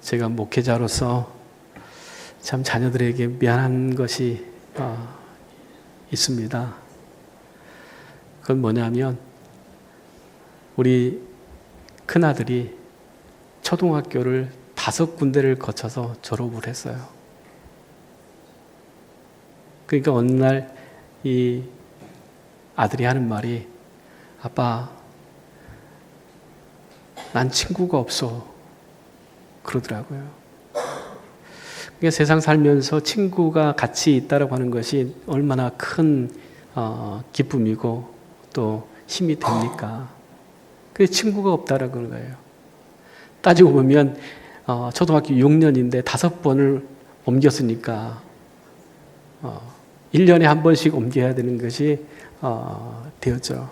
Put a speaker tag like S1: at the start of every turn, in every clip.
S1: 제가 목회자로서 참 자녀들에게 미안한 것이 있습니다. 그건 뭐냐면 우리 큰아들이 초등학교를 5군데를 거쳐서 졸업을 했어요. 그러니까 어느 날 이 아들이 하는 말이, 아빠, 난 친구가 없어. 그러더라고요. 그러니까 세상 살면서 친구가 같이 있다라고 하는 것이 얼마나 큰 기쁨이고 또 힘이 됩니까? 그게 친구가 없다라고 하는 거예요. 따지고 보면 초등학교 6년인데 5번을 옮겼으니까 1년에 한 번씩 옮겨야 되는 것이 되었죠.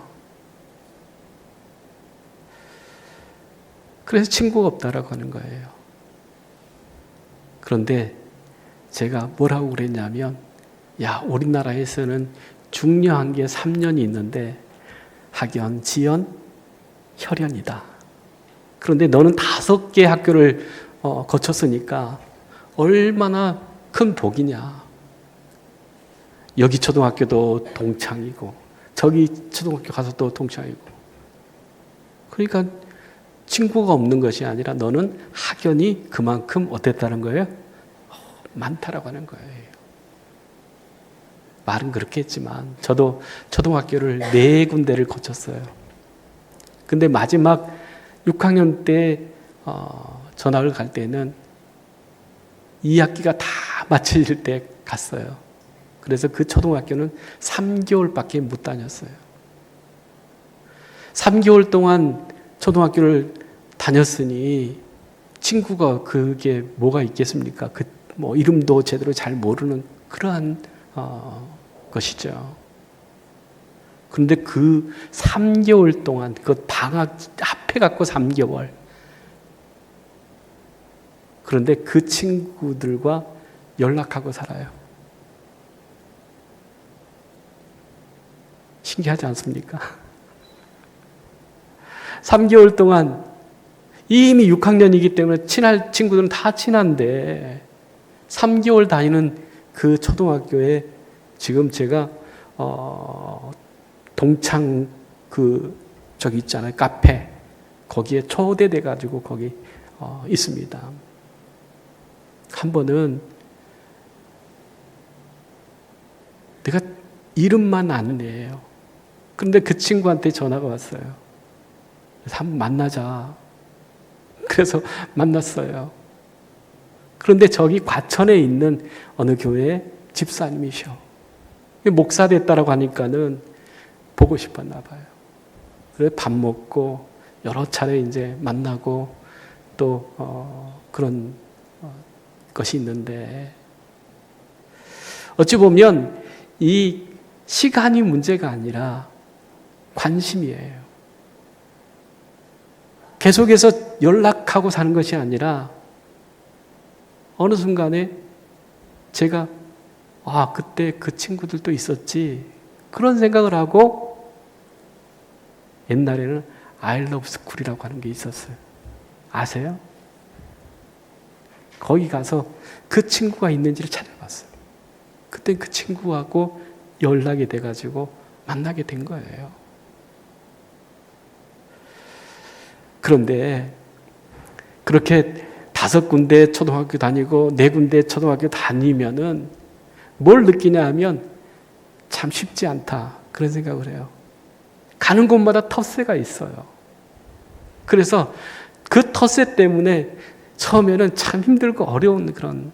S1: 그래서 친구가 없다라고 하는 거예요. 그런데 제가 뭐라고 그랬냐면, 야, 우리나라에서는 중요한 게 3년이 있는데 학연, 지연, 혈연이다. 그런데 너는 5개 학교를 거쳤으니까 얼마나 큰 복이냐. 여기 초등학교도 동창이고 저기 초등학교 가서 또 동창이고. 그러니까 친구가 없는 것이 아니라 너는 학연이 그만큼 어땠다는 거예요? 많다라고 하는 거예요. 말은 그렇게 했지만 저도 초등학교를 4군데를 거쳤어요. 근데 마지막 6학년 때 전학을 갈 때는 2학기가 다 마칠 때 갔어요. 그래서 그 초등학교는 3개월밖에 못 다녔어요. 3개월 동안 초등학교를 다녔으니 친구가 그게 뭐가 있겠습니까? 뭐 이름도 제대로 잘 모르는 그러한 것이죠. 그런데 그 3개월 동안 그 방학 합해갖고 3개월. 그런데 그 친구들과 연락하고 살아요. 신기하지 않습니까? 3개월 동안 이미 6학년이기 때문에 친할 친구들은 다 친한데 3개월 다니는 그 초등학교에 지금 제가 동창 저기 있잖아요. 카페. 거기에 초대돼 가지고 거기 있습니다. 한 번은 내가 이름만 아는 애예요. 그런데 그 친구한테 전화가 왔어요. 그래서 한번 만나자. 그래서 만났어요. 그런데 저기 과천에 있는 어느 교회 집사님이셔. 목사 됐다라고 하니까는 보고 싶었나 봐요. 그래서 밥 먹고 여러 차례 이제 만나고 또 그런 것이 있는데, 어찌 보면 이 시간이 문제가 아니라 관심이에요. 계속해서 연락하고 사는 것이 아니라 어느 순간에 제가 그때 그 친구들도 있었지, 그런 생각을 하고, 옛날에는 I love school이라고 하는 게 있었어요. 아세요? 거기 가서 그 친구가 있는지를 찾아봤어요. 그때 그 친구하고 연락이 돼가지고 만나게 된 거예요. 그런데 그렇게 5군데 초등학교 다니고 4군데 초등학교 다니면은 뭘 느끼냐 하면 참 쉽지 않다, 그런 생각을 해요. 가는 곳마다 텃세가 있어요. 그래서 그 텃세 때문에 처음에는 참 힘들고 어려운 그런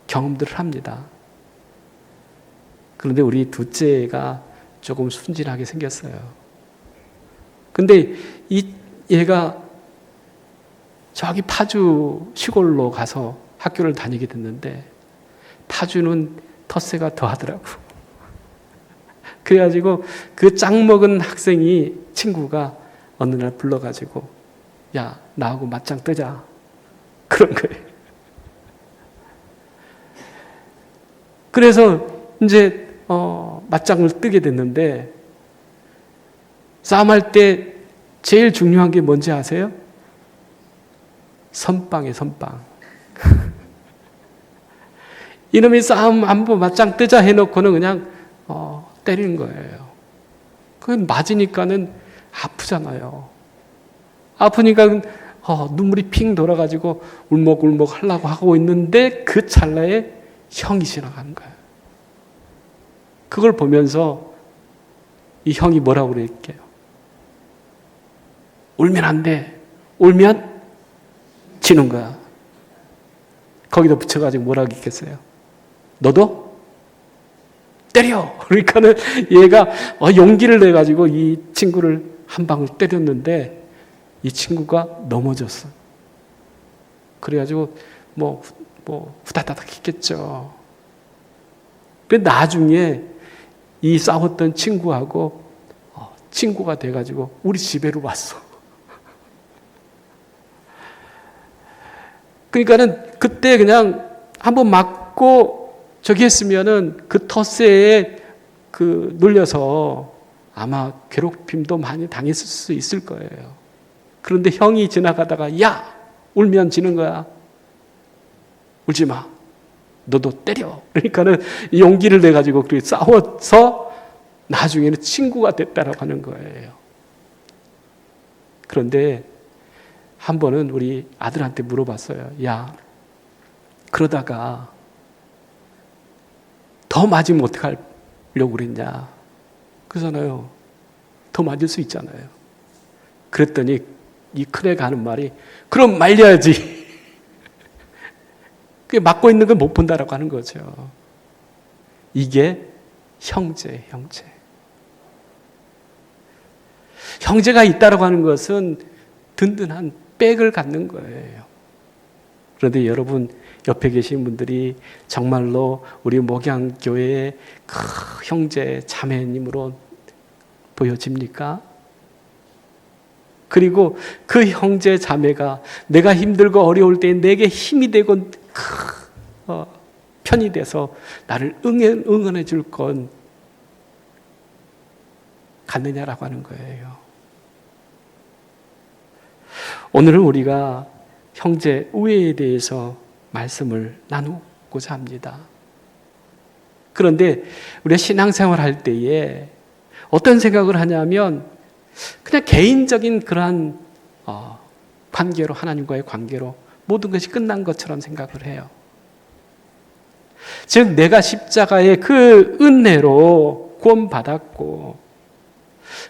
S1: 경험들을 합니다. 그런데 우리 둘째가 조금 순진하게 생겼어요. 근데 얘가 저기 파주 시골로 가서 학교를 다니게 됐는데 파주는 텃세가 더 하더라고. 그래가지고 그 짱 먹은 학생이, 친구가 어느 날 불러가지고, 야, 나하고 맞짱 뜨자. 그런 거예요. 그래서 이제 맞짱을 뜨게 됐는데, 싸움할 때 제일 중요한 게 뭔지 아세요? 선빵에 선빵. 이놈이 싸움 한번 맞짱 뜨자 해놓고는 그냥 때리는 거예요. 그 맞으니까는 아프잖아요. 아프니까 눈물이 핑 돌아가지고 울먹울먹 하려고 하고 있는데 그 찰나에 형이 지나가는 거예요. 그걸 보면서 이 형이 뭐라고 그랬게요? 울면 안 돼. 울면 지는 거야. 거기다 붙여가지고 뭐라고 했겠어요? 너도 때려. 그러니까는 얘가 용기를 내가지고 이 친구를 한 방을 때렸는데 이 친구가 넘어졌어. 그래가지고 뭐 후다다닥 했겠죠. 근데 나중에 이 싸웠던 친구하고 친구가 돼가지고 우리 집에로 왔어. 그러니까는 그때 그냥 한번 맞고 저기 했으면은 그 텃세에 눌려서 아마 괴롭힘도 많이 당했을 수 있을 거예요. 그런데 형이 지나가다가 야! 울면 지는 거야. 울지 마. 너도 때려. 그러니까는 용기를 내가지고 그렇게 싸워서 나중에는 친구가 됐다라고 하는 거예요. 그런데 한 번은 우리 아들한테 물어봤어요. 야, 그러다가 더 맞으면 어떡하려고 그랬냐. 그러잖아요. 더 맞을 수 있잖아요. 그랬더니 이 큰애가 하는 말이 그럼 말려야지. 그게 맞고 있는 걸 못 본다라고 하는 거죠. 이게 형제. 형제가 있다라고 하는 것은 든든한 백을 갖는 거예요. 그런데 여러분 옆에 계신 분들이 정말로 우리 목양교회의 그 형제 자매님으로 보여집니까? 그리고 그 형제 자매가 내가 힘들고 어려울 때 내게 힘이 되고 편이 돼서 나를 응원해 줄 건 갖느냐라고 하는 거예요. 오늘은 우리가 형제 우애에 대해서 말씀을 나누고자 합니다. 그런데 우리가 신앙생활 할 때에 어떤 생각을 하냐면 그냥 개인적인 그러한 관계로, 하나님과의 관계로 모든 것이 끝난 것처럼 생각을 해요. 즉 내가 십자가의 그 은혜로 구원받았고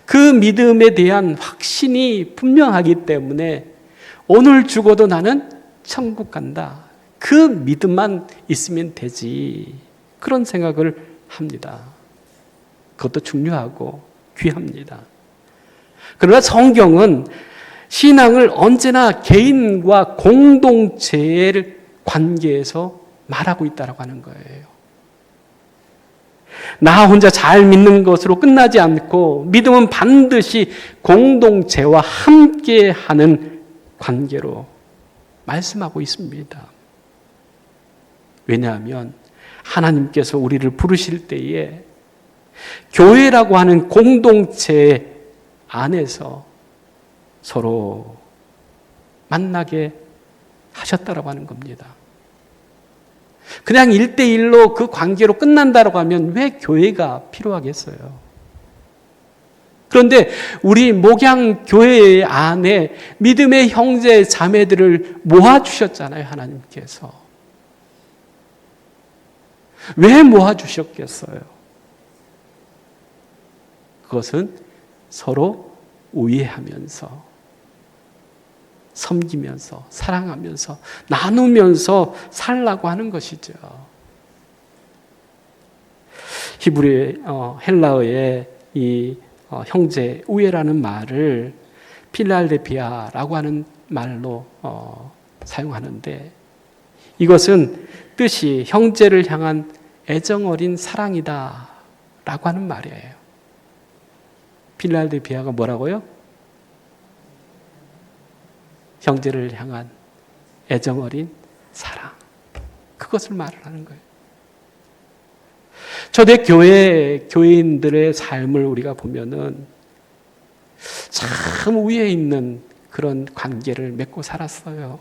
S1: 그 믿음에 대한 확신이 분명하기 때문에 오늘 죽어도 나는 천국 간다. 그 믿음만 있으면 되지. 그런 생각을 합니다. 그것도 중요하고 귀합니다. 그러나 성경은 신앙을 언제나 개인과 공동체의 관계에서 말하고 있다고 하는 거예요. 나 혼자 잘 믿는 것으로 끝나지 않고 믿음은 반드시 공동체와 함께하는 관계로 말씀하고 있습니다. 왜냐하면 하나님께서 우리를 부르실 때에 교회라고 하는 공동체 안에서 서로 만나게 하셨다라고 하는 겁니다. 그냥 1대1로 그 관계로 끝난다라고 하면 왜 교회가 필요하겠어요? 그런데 우리 목양교회 안에 믿음의 형제 자매들을 모아주셨잖아요, 하나님께서. 왜 모아주셨겠어요? 그것은 서로 우애하면서 섬기면서 사랑하면서 나누면서 살라고 하는 것이죠. 히브리 헬라어의 이 형제 우애라는 말을 필랄데피아라고 하는 말로 사용하는데 이것은 뜻이 형제를 향한 애정 어린 사랑이다 라고 하는 말이에요. 필랄데피아가 뭐라고요? 형제를 향한 애정 어린 사랑. 그것을 말을 하는 거예요. 초대 교회인들의 삶을 우리가 보면은 참 위에 있는 그런 관계를 맺고 살았어요.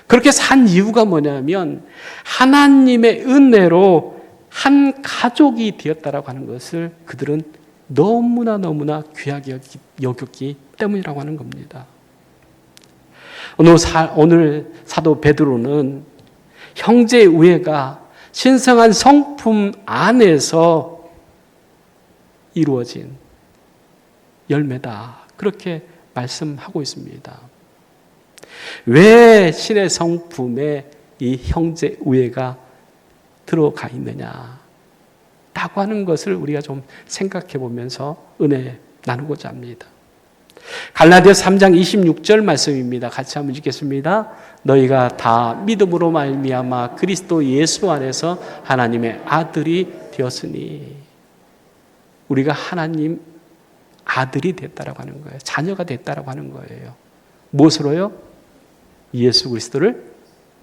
S1: 그렇게 산 이유가 뭐냐면 하나님의 은혜로 한 가족이 되었다라고 하는 것을 그들은 너무나 귀하게 여겼기 때문이라고 하는 겁니다. 오늘 사도 베드로는 형제의 우애가 신성한 성품 안에서 이루어진 열매다, 그렇게 말씀하고 있습니다. 왜 신의 성품에 이 형제 우애가 들어가 있느냐 라고 하는 것을 우리가 좀 생각해 보면서 은혜 나누고자 합니다. 갈라디아 3장 26절 말씀입니다. 같이 한번 읽겠습니다. 너희가 다 믿음으로 말미암아 그리스도 예수 안에서 하나님의 아들이 되었으니, 우리가 하나님 아들이 됐다라고 하는 거예요. 자녀가 됐다라고 하는 거예요. 무엇으로요? 예수 그리스도를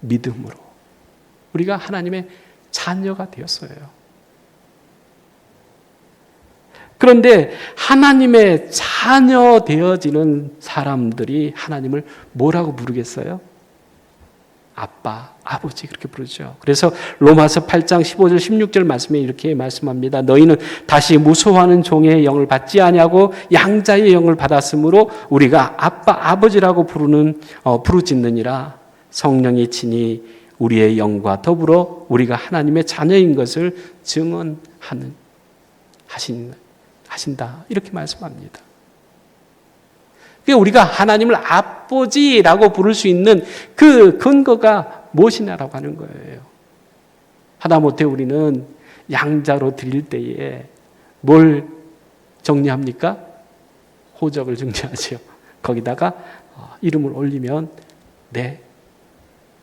S1: 믿음으로 우리가 하나님의 자녀가 되었어요. 그런데 하나님의 자녀 되어지는 사람들이 하나님을 뭐라고 부르겠어요? 아빠, 아버지, 그렇게 부르죠. 그래서 로마서 8장 15절 16절 말씀에 이렇게 말씀합니다. 너희는 다시 무소하는 종의 영을 받지 아니하고 양자의 영을 받았으므로 우리가 아빠, 아버지라고 부르짖느니라. 성령이 친히 우리의 영과 더불어 우리가 하나님의 자녀인 것을 하신다, 이렇게 말씀합니다. 우리가 하나님을 아버지라고 부를 수 있는 그 근거가 무엇이냐라고 하는 거예요. 하다못해 우리는 양자로 드릴 때에 뭘 정리합니까? 호적을 정리하죠. 거기다가 이름을 올리면 내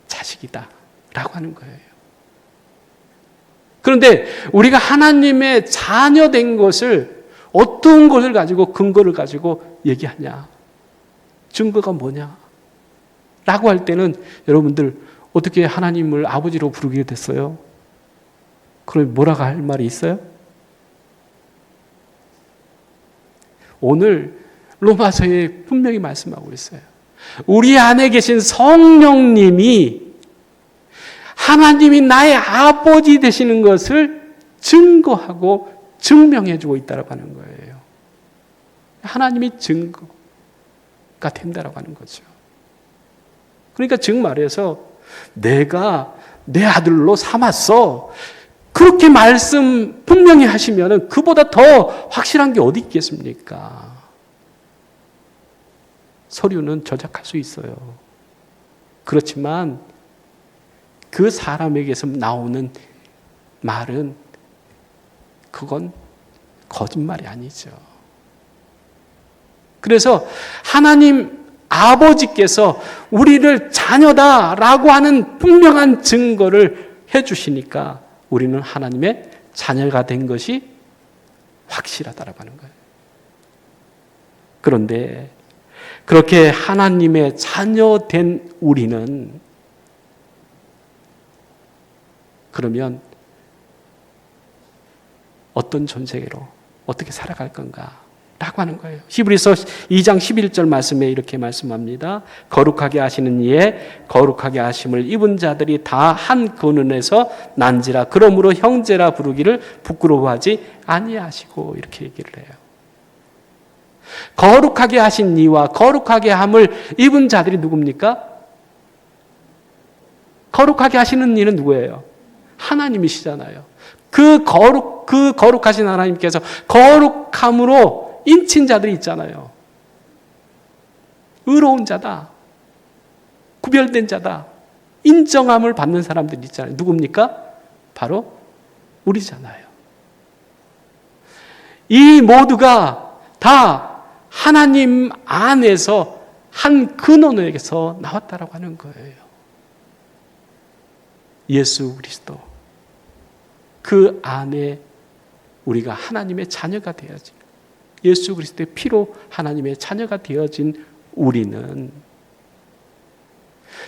S1: 자식이다 라고 하는 거예요. 그런데 우리가 하나님의 자녀된 것을 어떤 것을 가지고, 근거를 가지고 얘기하냐, 증거가 뭐냐 라고 할 때는 여러분들 어떻게 하나님을 아버지로 부르게 됐어요? 그럼 뭐라고 할 말이 있어요? 오늘 로마서에 분명히 말씀하고 있어요. 우리 안에 계신 성령님이 하나님이 나의 아버지 되시는 것을 증거하고 증명해 주고 있다고 하는 거예요. 하나님이 증거가 된다고 하는 거죠. 그러니까 즉 말해서 내가 내 아들로 삼았어, 그렇게 말씀 분명히 하시면 그보다 더 확실한 게 어디 있겠습니까? 서류는 저작할 수 있어요. 그렇지만 그 사람에게서 나오는 말은 그건 거짓말이 아니죠. 그래서 하나님 아버지께서 우리를 자녀다라고 하는 분명한 증거를 해주시니까 우리는 하나님의 자녀가 된 것이 확실하다라고 하는 거예요. 그런데 그렇게 하나님의 자녀 된 우리는 그러면 어떤 존재로 어떻게 살아갈 건가 라고 하는 거예요. 히브리서 2장 11절 말씀에 이렇게 말씀합니다. 거룩하게 하시는 이에 거룩하게 하심을 입은 자들이 다 한 근원에서 난지라. 그러므로 형제라 부르기를 부끄러워하지 아니하시고, 이렇게 얘기를 해요. 거룩하게 하신 이와 거룩하게 함을 입은 자들이 누굽니까? 거룩하게 하시는 이는 누구예요? 하나님이시잖아요. 그 거룩하신 하나님께서 거룩함으로 인친 자들이 있잖아요. 의로운 자다, 구별된 자다, 인정함을 받는 사람들이 있잖아요. 누굽니까? 바로 우리잖아요. 이 모두가 다 하나님 안에서 한 근원에서 나왔다라고 하는 거예요. 예수 그리스도, 그 안에 우리가 하나님의 자녀가 되어진, 예수 그리스도의 피로 하나님의 자녀가 되어진 우리는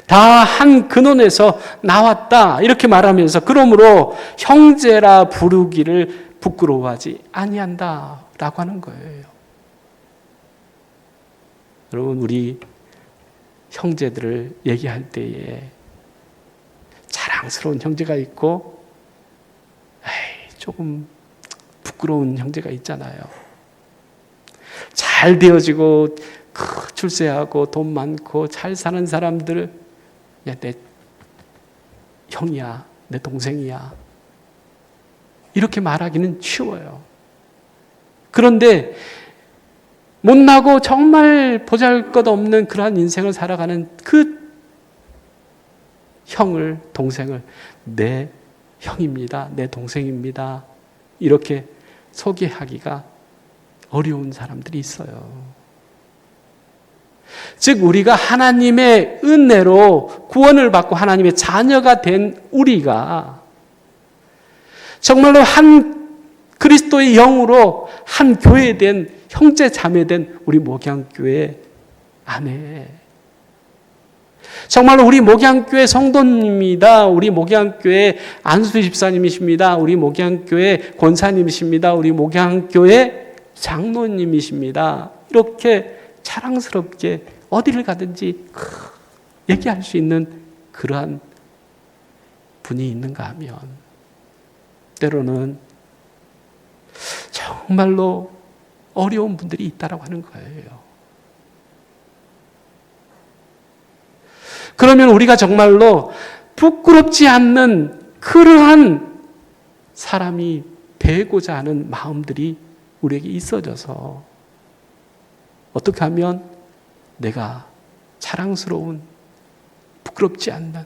S1: 다 한 근원에서 나왔다, 이렇게 말하면서 그러므로 형제라 부르기를 부끄러워하지 아니한다 라고 하는 거예요. 여러분, 우리 형제들을 얘기할 때에 자랑스러운 형제가 있고 조금 부끄러운 형제가 있잖아요. 잘 되어지고 출세하고 돈 많고 잘 사는 사람들, 야, 내 형이야, 내 동생이야, 이렇게 말하기는 쉬워요. 그런데 못나고 정말 보잘것없는 그러한 인생을 살아가는 그 형을, 동생을 내 형입니다, 내 동생입니다, 이렇게 소개하기가 어려운 사람들이 있어요. 즉 우리가 하나님의 은혜로 구원을 받고 하나님의 자녀가 된 우리가 정말로 한 그리스도의 영으로 한 교회된 형제 자매된 우리 목양교회 안에 정말로 우리 목양교회 성도님이다, 우리 목양교회 안수 집사님이십니다, 우리 목양교회 권사님이십니다, 우리 목양교회 장로님이십니다, 이렇게 자랑스럽게 어디를 가든지 얘기할 수 있는 그러한 분이 있는가 하면 때로는 정말로 어려운 분들이 있다라고 하는 거예요. 그러면 우리가 정말로 부끄럽지 않는 그러한 사람이 되고자 하는 마음들이 우리에게 있어져서 어떻게 하면 내가 자랑스러운, 부끄럽지 않는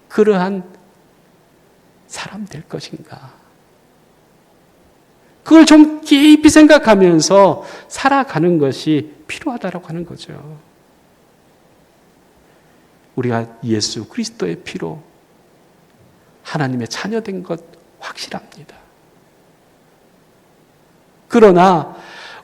S1: 그러한 사람 될 것인가? 그걸 좀 깊이 생각하면서 살아가는 것이 필요하다고 하는 거죠. 우리가 예수 그리스도의 피로 하나님의 자녀된 것 확실합니다. 그러나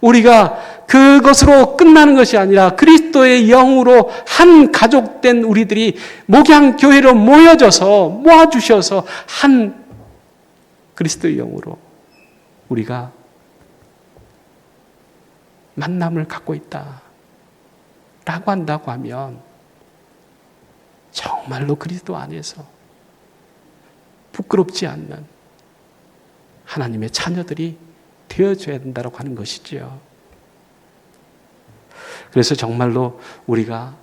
S1: 우리가 그것으로 끝나는 것이 아니라 그리스도의 영으로 한 가족된 우리들이 목양교회로 모여져서 모아주셔서 한 그리스도의 영으로 우리가 만남을 갖고 있다라고 한다고 하면 정말로 그리스도 안에서 부끄럽지 않는 하나님의 자녀들이 되어줘야 된다고 하는 것이지요. 그래서 정말로 우리가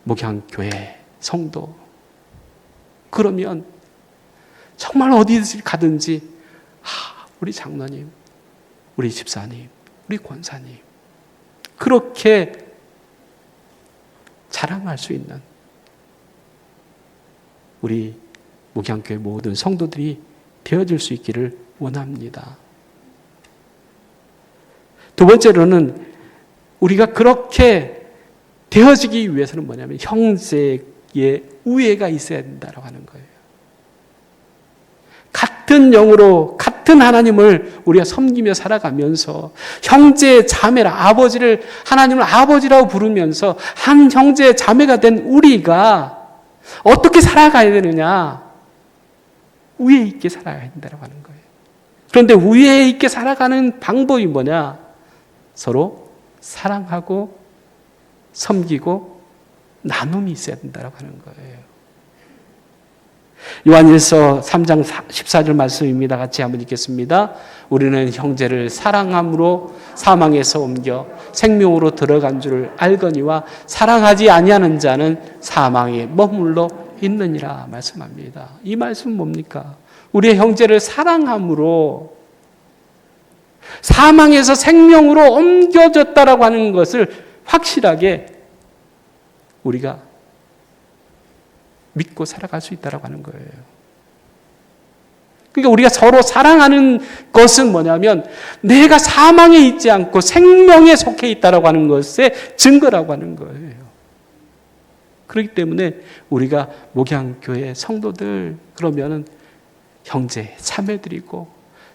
S1: 목양교회 성도 그러면 정말 어디를 가든지 우리 장로님, 우리 집사님, 우리 권사님 그렇게 자랑할 수 있는 우리 목양교회 모든 성도들이 되어질 수 있기를 원합니다. 두 번째로는 우리가 그렇게 되어지기 위해서는 뭐냐면 형제의 우애가 있어야 된다고 하는 거예요. 같은 영으로 같은 하나님을 우리가 섬기며 살아가면서 형제 자매라 아버지를 하나님을 아버지라고 부르면서 한 형제 자매가 된 우리가 어떻게 살아가야 되느냐? 우애 있게 살아가야 된다고 하는 거예요. 그런데 우애 있게 살아가는 방법이 뭐냐? 서로 사랑하고 섬기고 나눔이 있어야 된다고 하는 거예요. 요한일서 3장 14절 말씀입니다. 같이 한번 읽겠습니다. 우리는 형제를 사랑함으로 사망에서 옮겨 생명으로 들어간 줄을 알거니와 사랑하지 아니하는 자는 사망에 머물러 있느니라 말씀합니다. 이 말씀은 뭡니까? 우리의 형제를 사랑함으로 사망에서 생명으로 옮겨졌다라고 하는 것을 확실하게 우리가 믿고 살아갈 수 있다라고 하는 거예요. 그러니까 우리가 서로 사랑하는 것은 뭐냐면 내가 사망에 있지 않고 생명에 속해 있다라고 하는 것의 증거라고 하는 거예요. 그렇기 때문에 우리가 목양교회 성도들 그러면은 형제 자매들이고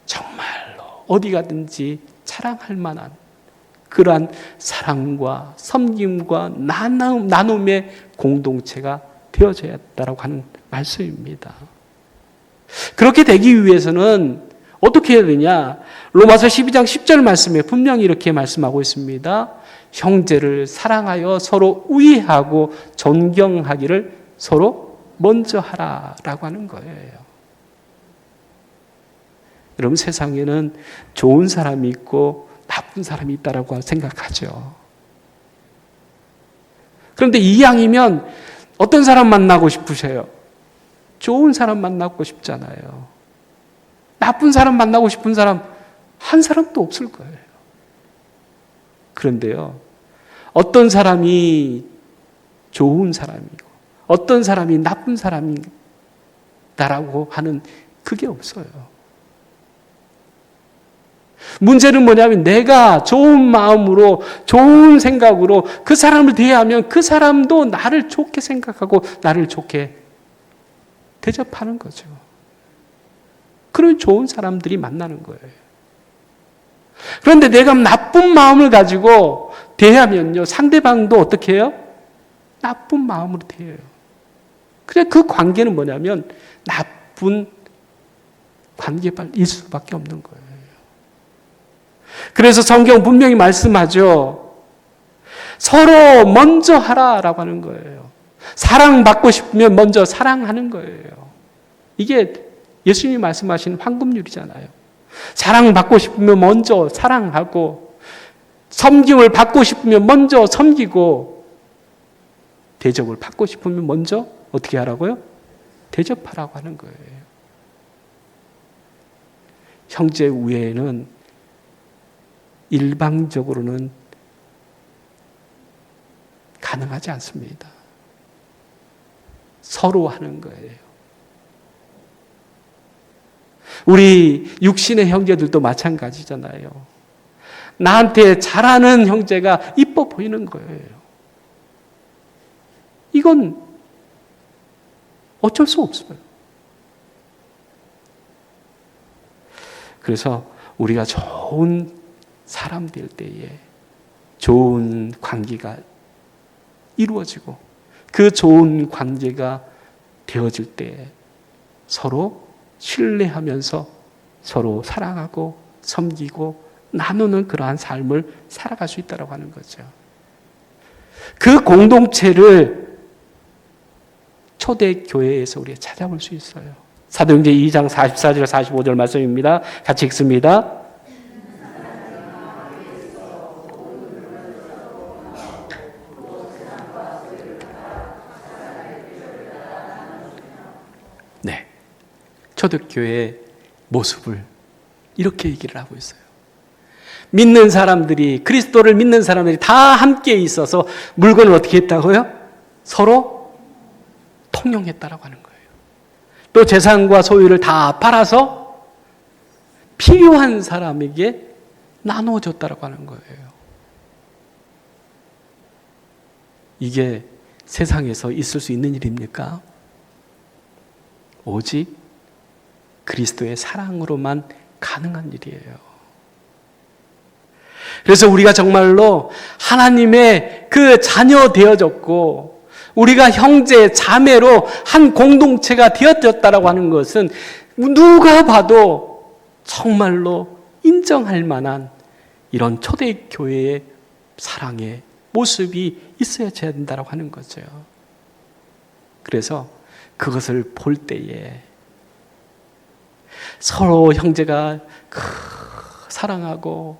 S1: 정말로 어디 가든지 자랑할 만한 그러한 사랑과 섬김과 나눔의 공동체가 되어져야 한다고 하는 말씀입니다. 그렇게 되기 위해서는 어떻게 해야 되냐? 로마서 12장 10절 말씀에 분명히 이렇게 말씀하고 있습니다. 형제를 사랑하여 서로 우애하고 존경하기를 서로 먼저 하라라고 하는 거예요. 여러분, 세상에는 좋은 사람이 있고 나쁜 사람이 있다라고 생각하죠. 그런데 이왕이면 어떤 사람 만나고 싶으세요? 좋은 사람 만나고 싶잖아요. 나쁜 사람 만나고 싶은 사람 한 사람도 없을 거예요. 그런데요, 어떤 사람이 좋은 사람이고 어떤 사람이 나쁜 사람이다라고 하는 그게 없어요. 문제는 뭐냐면 내가 좋은 마음으로 좋은 생각으로 그 사람을 대하면 그 사람도 나를 좋게 생각하고 나를 좋게 대접하는 거죠. 그런 좋은 사람들이 만나는 거예요. 그런데 내가 나쁜 마음을 가지고 대하면요, 상대방도 어떻게 해요? 나쁜 마음으로 대해요. 그래, 그 관계는 뭐냐면 나쁜 관계일 수밖에 없는 거예요. 그래서 성경 분명히 말씀하죠. 서로 먼저 하라라고 하는 거예요. 사랑받고 싶으면 먼저 사랑하는 거예요. 이게 예수님이 말씀하신 황금률이잖아요. 사랑받고 싶으면 먼저 사랑하고, 섬김을 받고 싶으면 먼저 섬기고, 대접을 받고 싶으면 먼저 어떻게 하라고요? 대접하라고 하는 거예요. 형제 우애는 일방적으로는 가능하지 않습니다. 서로 하는 거예요. 우리 육신의 형제들도 마찬가지잖아요. 나한테 잘하는 형제가 이뻐 보이는 거예요. 이건 어쩔 수 없어요. 그래서 우리가 좋은 사람 될 때에 좋은 관계가 이루어지고 그 좋은 관계가 되어질 때 서로 신뢰하면서 서로 사랑하고 섬기고 나누는 그러한 삶을 살아갈 수 있다고 하는 거죠. 그 공동체를 초대교회에서 우리가 찾아볼 수 있어요. 사도행전 2장 44절 45절 말씀입니다. 같이 읽습니다. 네, 초대교회의 모습을 이렇게 얘기를 하고 있어요. 믿는 사람들이, 그리스도를 믿는 사람들이 다 함께 있어서 물건을 어떻게 했다고요? 서로 통용했다라고 하는 거예요. 또 재산과 소유를 다 팔아서 필요한 사람에게 나눠줬다라고 하는 거예요. 이게 세상에서 있을 수 있는 일입니까? 오직 그리스도의 사랑으로만 가능한 일이에요. 그래서 우리가 정말로 하나님의 그 자녀 되어졌고 우리가 형제, 자매로 한 공동체가 되어졌다라고 하는 것은 누가 봐도 정말로 인정할 만한 이런 초대교회의 사랑의 모습이 있어야 된다고 하는 거죠. 그래서 그것을 볼 때에 서로 형제가 사랑하고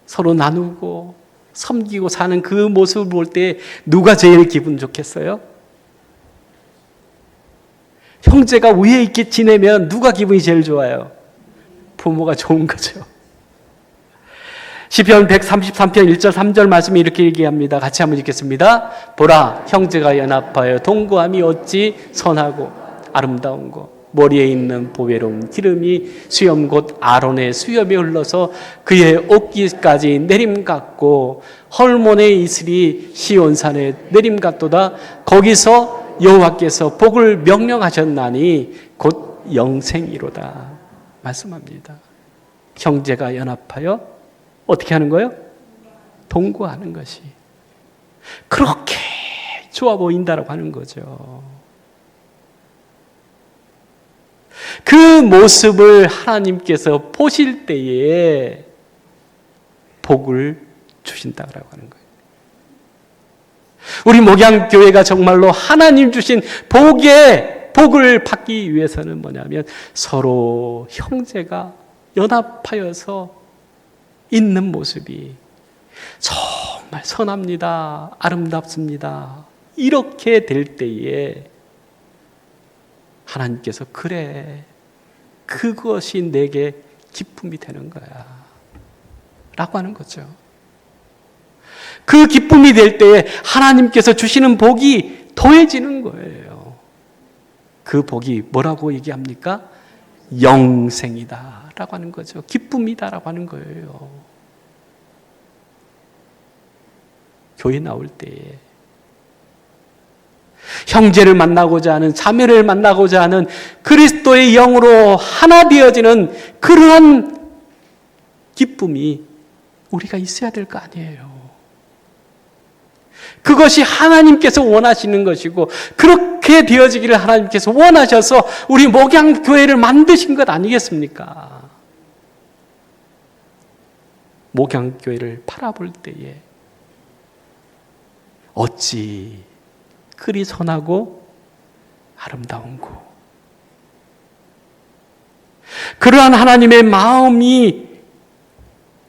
S1: 서로 나누고 섬기고 사는 그 모습을 볼 때 누가 제일 기분 좋겠어요? 형제가 위에 있게 지내면 누가 기분이 제일 좋아요? 부모가 좋은 거죠. 시편 133편 1절 3절 말씀이 이렇게 얘기합니다. 같이 한번 읽겠습니다. 보라, 형제가 연합하여 동거함이 어찌 선하고 아름다운고, 머리에 있는 보배로운 기름이 수염 곧 아론의 수염에 흘러서 그의 옷깃까지 내림 같고, 헐몬의 이슬이 시온산에 내림 같도다. 거기서 여호와께서 복을 명령하셨나니 곧 영생이로다 말씀합니다. 형제가 연합하여 어떻게 하는 거예요? 동거하는 것이 그렇게 좋아 보인다라고 하는 거죠. 그 모습을 하나님께서 보실 때에 복을 주신다고 하는 거예요. 우리 목양교회가 정말로 하나님 주신 복을 받기 위해서는 뭐냐면 서로 형제가 연합하여서 있는 모습이 정말 선합니다. 아름답습니다. 이렇게 될 때에 하나님께서 그래, 그것이 내게 기쁨이 되는 거야 라고 하는 거죠. 그 기쁨이 될 때에 하나님께서 주시는 복이 더해지는 거예요. 그 복이 뭐라고 얘기합니까? 영생이다 라고 하는 거죠. 기쁨이다 라고 하는 거예요. 교회 나올 때에 형제를 만나고자 하는, 자매를 만나고자 하는 그리스도의 영으로 하나 되어지는 그러한 기쁨이 우리가 있어야 될 거 아니에요. 그것이 하나님께서 원하시는 것이고 그렇게 되어지기를 하나님께서 원하셔서 우리 목양교회를 만드신 것 아니겠습니까? 목양교회를 바라볼 때에 어찌 그리 선하고 아름다운고, 그러한 하나님의 마음이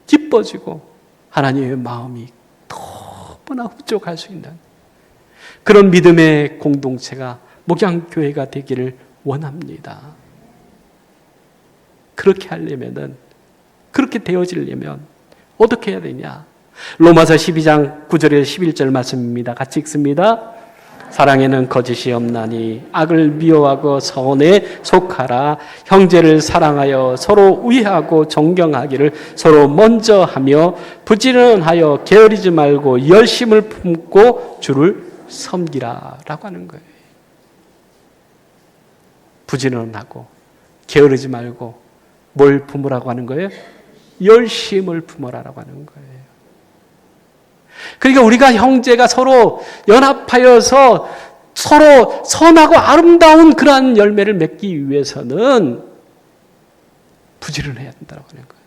S1: 기뻐지고 하나님의 마음이 너무나 흡족할 수 있는 그런 믿음의 공동체가 목양교회가 되기를 원합니다. 그렇게 하려면은, 그렇게 되어지려면 어떻게 해야 되냐? 로마서 12장 9절에서 11절 말씀입니다. 같이 읽습니다. 사랑에는 거짓이 없나니 악을 미워하고 선에 속하라. 형제를 사랑하여 서로 우애하고 존경하기를 서로 먼저 하며 부지런하여 게으르지 말고 열심을 품고 주를 섬기라 라고 하는 거예요. 부지런하고 게으르지 말고 뭘 품으라고 하는 거예요? 열심을 품으라라고 하는 거예요. 그러니까 우리가 형제가 서로 연합하여서 서로 선하고 아름다운 그러한 열매를 맺기 위해서는 부지런해야 된다고 하는 거예요.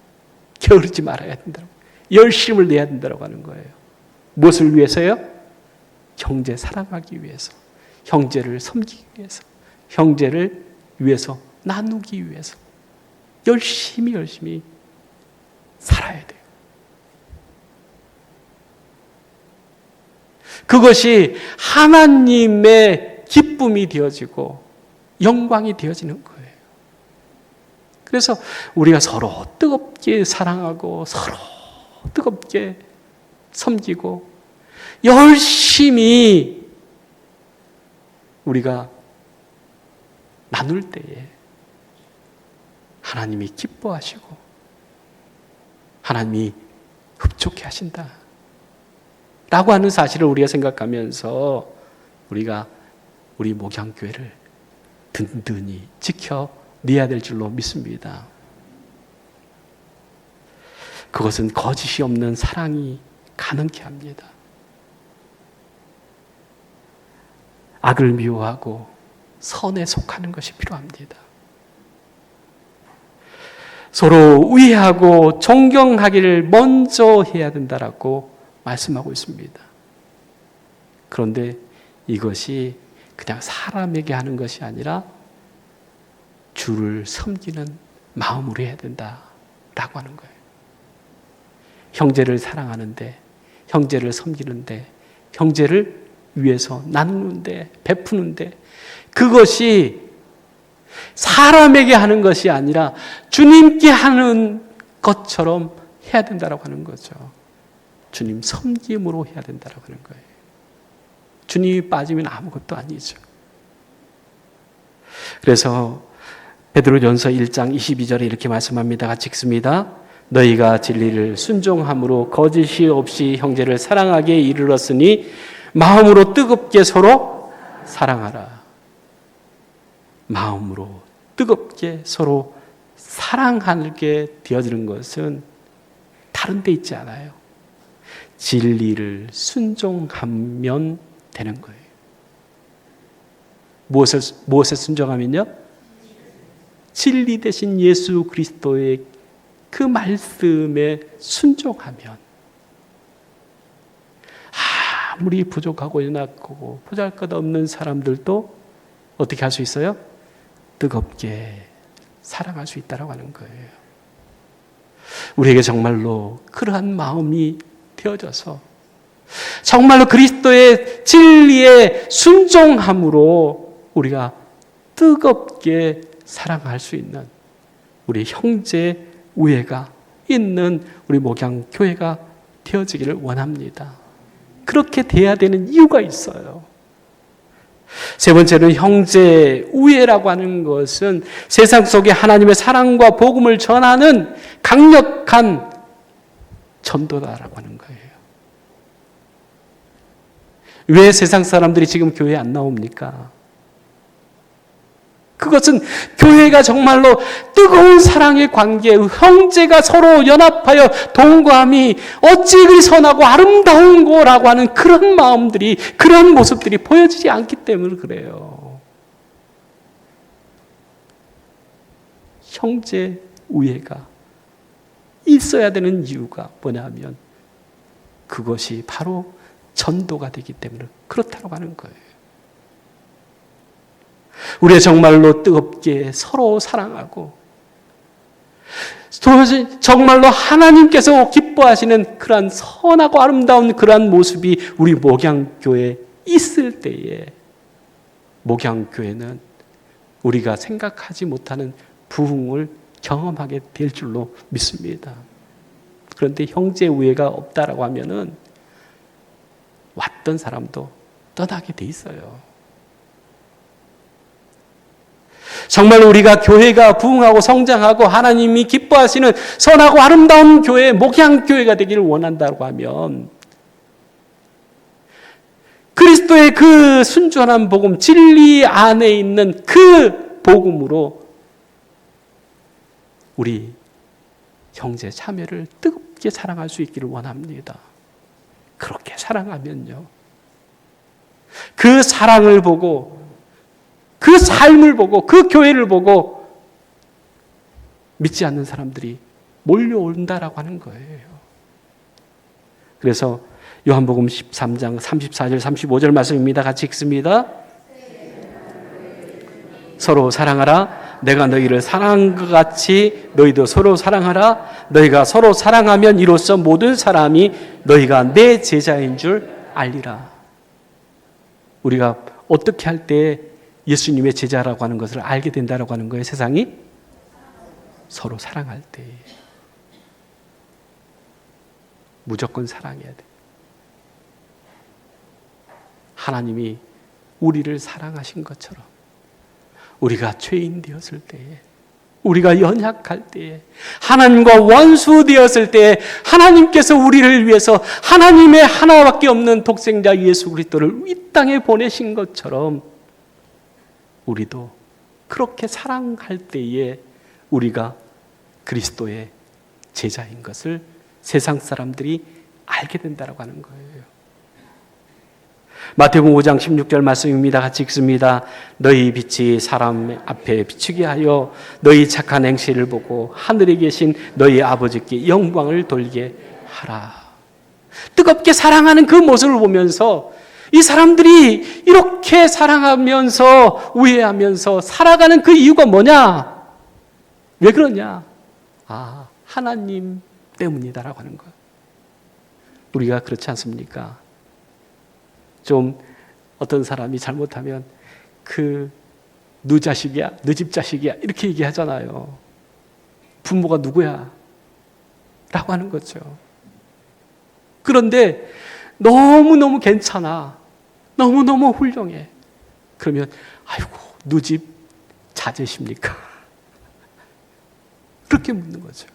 S1: 게으르지 말아야 된다고. 열심을 내야 된다고 하는 거예요. 무엇을 위해서요? 형제 사랑하기 위해서, 형제를 섬기기 위해서, 형제를 위해서 나누기 위해서 열심히 살아야 돼요. 그것이 하나님의 기쁨이 되어지고 영광이 되어지는 거예요. 그래서 우리가 서로 뜨겁게 사랑하고 서로 뜨겁게 섬기고 열심히 우리가 나눌 때에 하나님이 기뻐하시고 하나님이 흡족해 하신다 라고 하는 사실을 우리가 생각하면서 우리가 우리 목양교회를 든든히 지켜내야 될 줄로 믿습니다. 그것은 거짓이 없는 사랑이 가능케 합니다. 악을 미워하고 선에 속하는 것이 필요합니다. 서로 우애하고 존경하기를 먼저 해야 된다라고 말씀하고 있습니다. 그런데 이것이 그냥 사람에게 하는 것이 아니라 주를 섬기는 마음으로 해야 된다라고 하는 거예요. 형제를 사랑하는데, 형제를 섬기는데, 형제를 위해서 나누는데, 베푸는데, 그것이 사람에게 하는 것이 아니라 주님께 하는 것처럼 해야 된다라고 하는 거죠. 주님 섬김으로 해야 된다라고 하는 거예요. 주님이 빠지면 아무것도 아니죠. 그래서 베드로전서 1장 22절에 이렇게 말씀합니다. 같이 읽습니다. 너희가 진리를 순종함으로 거짓이 없이 형제를 사랑하게 이르렀으니 마음으로 뜨겁게 서로 사랑하라. 마음으로 뜨겁게 서로 사랑하게 되어지는 것은 다른 데 있지 않아요. 진리를 순종하면 되는 거예요. 무엇에 순종하면요? 진리 대신 예수 그리스도의 그 말씀에 순종하면 아무리 부족하고 연약하고 보잘것없는 사람들도 어떻게 할 수 있어요? 뜨겁게 사랑할 수 있다고 하는 거예요. 우리에게 정말로 그러한 마음이 되어져서 정말로 그리스도의 진리에 순종함으로 우리가 뜨겁게 사랑할 수 있는 우리 형제 우애가 있는 우리 목양교회가 되어지기를 원합니다. 그렇게 돼야 되는 이유가 있어요. 세 번째는 형제 우애라고 하는 것은 세상 속에 하나님의 사랑과 복음을 전하는 강력한 전도다라고 하는 거예요. 왜 세상 사람들이 지금 교회에 안 나옵니까? 그것은 교회가 정말로 뜨거운 사랑의 관계, 형제가 서로 연합하여 동거함이 어찌 그리 선하고 아름다운 거라고 하는 그런 마음들이, 그런 모습들이 보여지지 않기 때문에 그래요. 형제 우애가 있어야 되는 이유가 뭐냐면 그것이 바로 전도가 되기 때문에 그렇다고 하는 거예요. 우리가 정말로 뜨겁게 서로 사랑하고 정말로 하나님께서 기뻐하시는 그러한 선하고 아름다운 그러한 모습이 우리 목양교회에 있을 때에 목양교회는 우리가 생각하지 못하는 부흥을 경험하게 될 줄로 믿습니다. 그런데 형제 우애가 없다라고 하면은 왔던 사람도 떠나게 돼 있어요. 정말로 우리가 교회가 부흥하고 성장하고 하나님이 기뻐하시는 선하고 아름다운 교회, 목양교회가 되기를 원한다고 하면 그리스도의 그 순전한 복음, 진리 안에 있는 그 복음으로 우리 형제 자매를 뜨겁게 사랑할 수 있기를 원합니다. 그렇게 사랑하면요, 그 사랑을 보고 그 삶을 보고 그 교회를 보고 믿지 않는 사람들이 몰려온다라고 하는 거예요. 그래서 요한복음 13장 34절 35절 말씀입니다. 같이 읽습니다. 서로 사랑하라. 내가 너희를 사랑한 것 같이 너희도 서로 사랑하라. 너희가 서로 사랑하면 이로써 모든 사람이 너희가 내 제자인 줄 알리라. 우리가 어떻게 할 때 예수님의 제자라고 하는 것을 알게 된다라고 하는 거예요. 세상이 서로 사랑할 때 무조건 사랑해야 돼. 하나님이 우리를 사랑하신 것처럼 우리가 죄인 되었을 때에, 우리가 연약할 때에, 하나님과 원수 되었을 때에 하나님께서 우리를 위해서 하나님의 하나밖에 없는 독생자 예수 그리스도를 이 땅에 보내신 것처럼 우리도 그렇게 사랑할 때에 우리가 그리스도의 제자인 것을 세상 사람들이 알게 된다고 하는 거예요. 마태복음 5장 16절 말씀입니다. 같이 읽습니다. 너희 빛이 사람 앞에 비추게 하여 너희 착한 행실을 보고 하늘에 계신 너희 아버지께 영광을 돌게 하라. 뜨겁게 사랑하는 그 모습을 보면서 이 사람들이 이렇게 사랑하면서 우애하면서 살아가는 그 이유가 뭐냐? 왜 그러냐? 하나님 때문이다라고 하는 거예요. 우리가 그렇지 않습니까? 좀 어떤 사람이 잘못하면 너 자식이야, 너 집 자식이야 이렇게 얘기하잖아요. 부모가 누구야? 라고 하는 거죠. 그런데 너무너무 괜찮아, 너무너무 훌륭해. 그러면 아이고 너 집 자제십니까? 그렇게 묻는 거죠.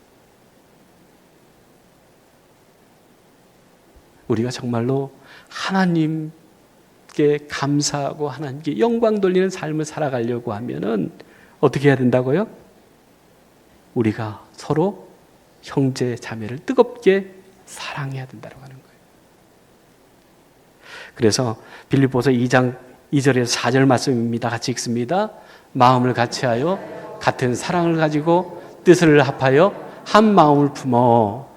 S1: 우리가 정말로 하나님께 감사하고 하나님께 영광 돌리는 삶을 살아가려고 하면은 어떻게 해야 된다고요? 우리가 서로 형제 자매를 뜨겁게 사랑해야 된다고 하는 거예요. 그래서 빌립보서 2장 2절에서 4절 말씀입니다. 같이 읽습니다. 마음을 같이하여 같은 사랑을 가지고 뜻을 합하여 한 마음을 품어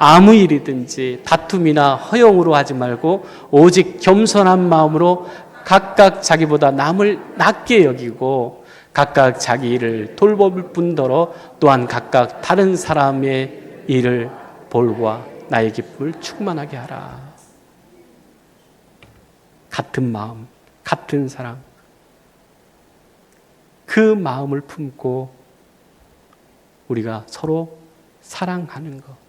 S1: 아무 일이든지 다툼이나 허용으로 하지 말고 오직 겸손한 마음으로 각각 자기보다 남을 낮게 여기고 각각 자기 일을 돌볼 뿐더러 또한 각각 다른 사람의 일을 볼과 나의 기쁨을 충만하게 하라. 같은 마음, 같은 사랑, 그 마음을 품고 우리가 서로 사랑하는 것,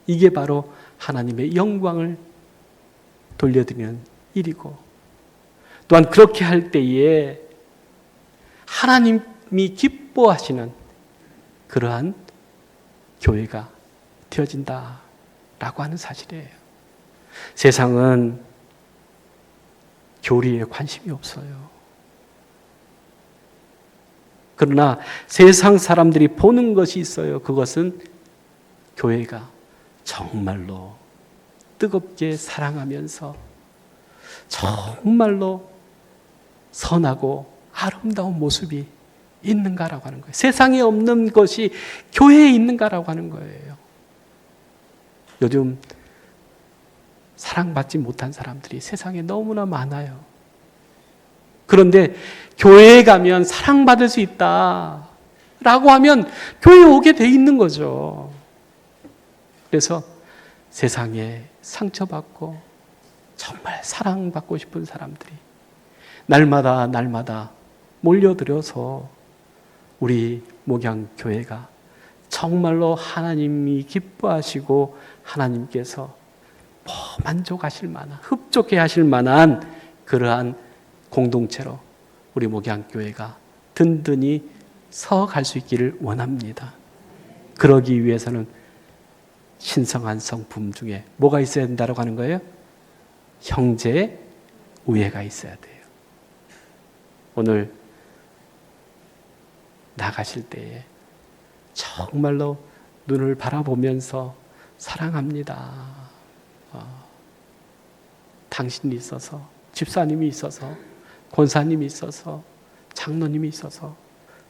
S1: 이게 바로 하나님의 영광을 돌려드리는 일이고, 또한 그렇게 할 때에 하나님이 기뻐하시는 그러한 교회가 되어진다라고 하는 사실이에요. 세상은 교리에 관심이 없어요. 그러나 세상 사람들이 보는 것이 있어요. 그것은 교회가 정말로 뜨겁게 사랑하면서 정말로 선하고 아름다운 모습이 있는가라고 하는 거예요. 세상에 없는 것이 교회에 있는가라고 하는 거예요. 요즘 사랑받지 못한 사람들이 세상에 너무나 많아요. 그런데 교회에 가면 사랑받을 수 있다라고 하면 교회에 오게 돼 있는 거죠. 그래서 세상에 상처받고 정말 사랑받고 싶은 사람들이 날마다 몰려들어서 우리 목양교회가 정말로 하나님이 기뻐하시고 하나님께서 만족하실 만한, 흡족해 하실 만한 그러한 공동체로 우리 목양교회가 든든히 서갈 수 있기를 원합니다. 그러기 위해서는 신성한 성품 중에 뭐가 있어야 된다고 하는 거예요? 형제 우애가 있어야 돼요. 오늘 나가실 때에 정말로 눈을 바라보면서 사랑합니다. 당신이 있어서, 집사님이 있어서, 권사님이 있어서, 장로님이 있어서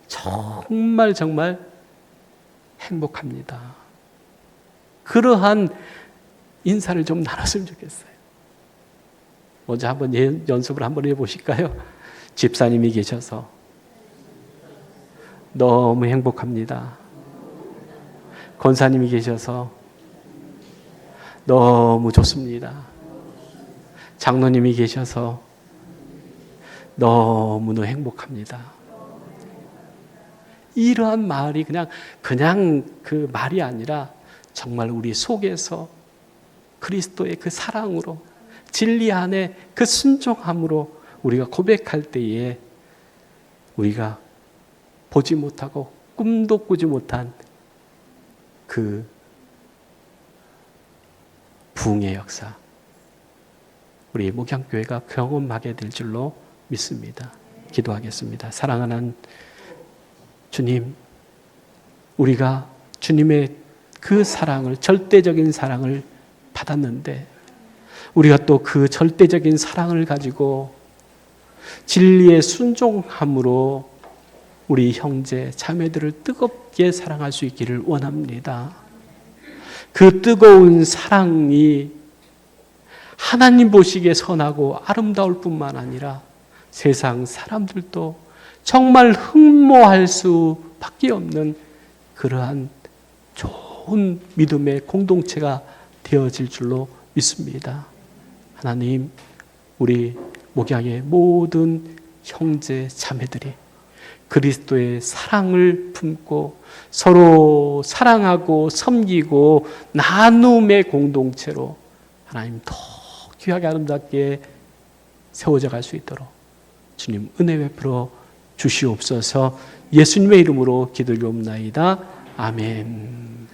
S1: 정말 행복합니다. 그러한 인사를 좀 나눴으면 좋겠어요. 먼저 한번 연습을 한번 해보실까요? 집사님이 계셔서 너무 행복합니다. 권사님이 계셔서 너무 좋습니다. 장로님이 계셔서 너무나 행복합니다. 이러한 말이 그냥 그 말이 아니라 정말 우리 속에서 그리스도의 그 사랑으로, 진리 안에 그 순종함으로 우리가 고백할 때에 우리가 보지 못하고 꿈도 꾸지 못한 그 부흥의 역사, 우리 목양교회가 경험하게 될 줄로 믿습니다. 기도하겠습니다. 사랑하는 주님, 우리가 주님의 그 사랑을, 절대적인 사랑을 받았는데 우리가 또 그 절대적인 사랑을 가지고 진리의 순종함으로 우리 형제, 자매들을 뜨겁게 사랑할 수 있기를 원합니다. 그 뜨거운 사랑이 하나님 보시기에 선하고 아름다울 뿐만 아니라 세상 사람들도 정말 흠모할 수밖에 없는 그러한 좋은 믿음의 공동체가 되어질 줄로 믿습니다. 하나님, 우리 목양의 모든 형제 자매들이 그리스도의 사랑을 품고 서로 사랑하고 섬기고 나눔의 공동체로 하나님 더 귀하게 아름답게 세워져 갈 수 있도록 주님 은혜 베풀어 주시옵소서. 예수님의 이름으로 기도드리옵나이다. 아멘.